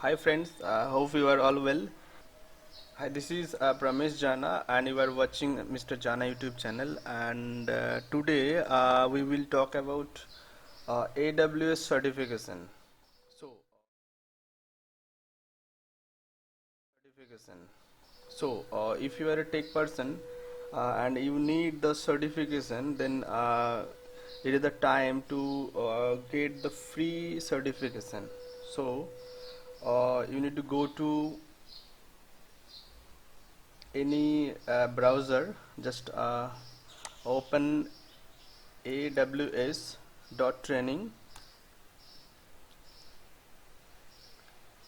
Hi friends, hope you are all well. Hi, this is Pramesh Jana and you are watching Mr. Jana YouTube channel, and today we will talk about AWS certification. So, certification. If you are a tech person and you need the certification, then it is the time to get the free certification. So, you need to go to any browser, just open aws dot training,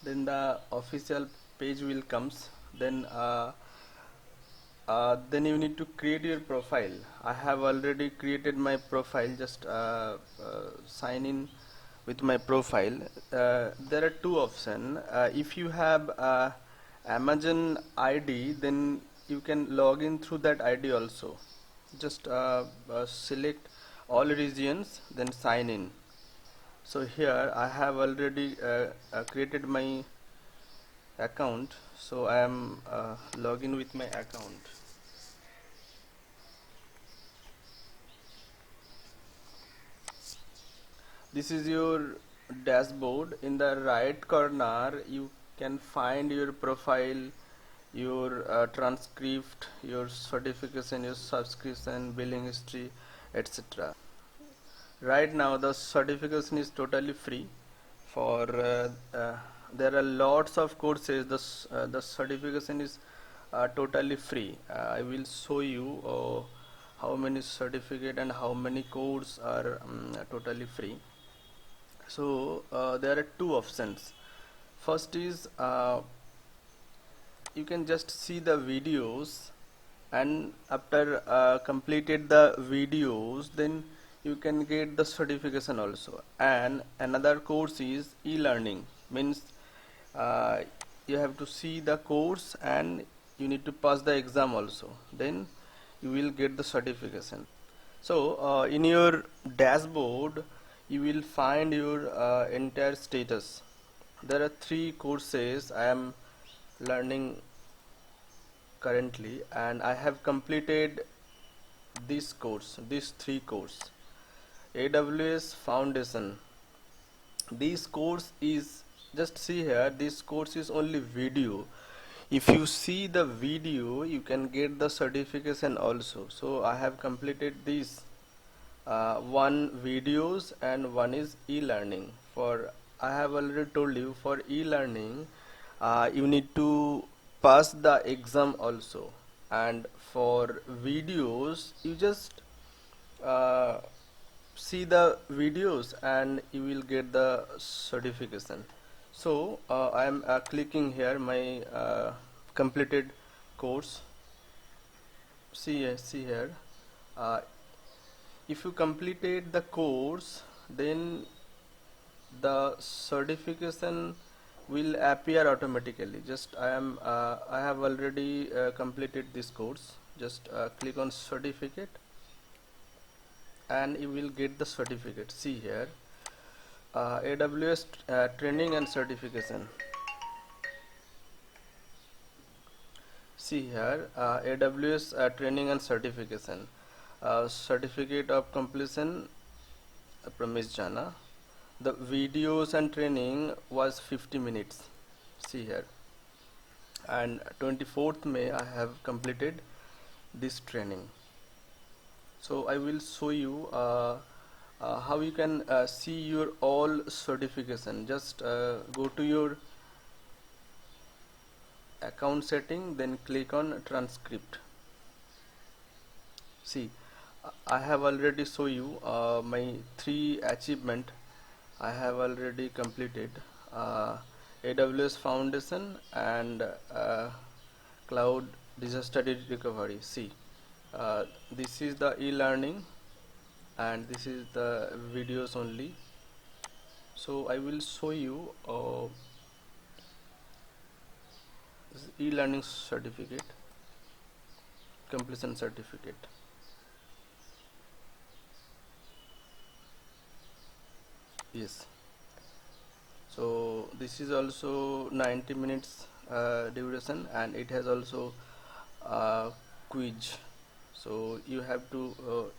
then the official page will comes. Then you need to create your profile. I have already created my profile. Just sign in with my profile. There are two options. If you have Amazon ID, then you can log in through that ID also. Just select all regions, then sign in. So here I have already created my account, so I am login with my account. This is your dashboard. In the right corner you can find your profile, your transcript, your certification, your subscription, billing history, etc. Right now the certification is totally free. For there are lots of courses. The certification is totally free. I will show you how many certificate and how many courses are totally free. So there are two options. First is you can just see the videos, and after completed the videos, then you can get the certification also. And another course is e-learning, means uh, you have to see the course and you need to pass the exam also, then you will get the certification. So in your dashboard you will find your entire status. There are three courses I am learning currently, and I have completed these three course. AWS Foundation, this course is, just see here, this course is only video. If you see the video you can get the certification also. So I have completed these one videos and one is e-learning. For, I have already told you, for e-learning you need to pass the exam also, and for videos you just uh, see the videos and you will get the certification. So I am clicking here my completed course. See here, uh, if you completed the course, then the certification will appear automatically. Just I have already completed this course. Just click on certificate and you will get the certificate. See here, AWS training and certification. See here, AWS training and certification, certificate of completion, Pramesh Jana. The videos and training was 50 minutes. See here, and 24th May I have completed this training. So I will show you how you can see your all certification. Just go to your account setting, then click on transcript. See, I have already show you my three achievement I have already completed. AWS Foundation and Cloud Disaster Recovery. See, this is the e-learning and this is the videos only. So I will show you e-learning certificate, completion certificate. Yes. So this is also 90 minutes duration, and it has also quiz. So you have to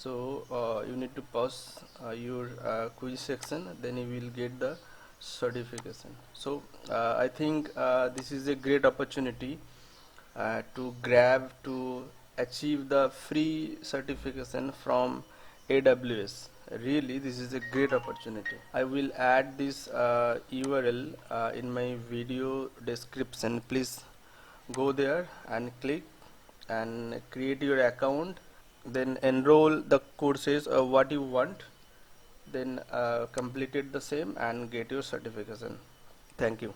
you need to pause your quiz section, then you will get the certification. So I think this is a great opportunity to grab to achieve the free certification from AWS. Really, this is a great opportunity. I will add this URL in my video description. Please go there and click and create your account, then enroll the courses what you want, then complete it the same and get your certification. Thank you.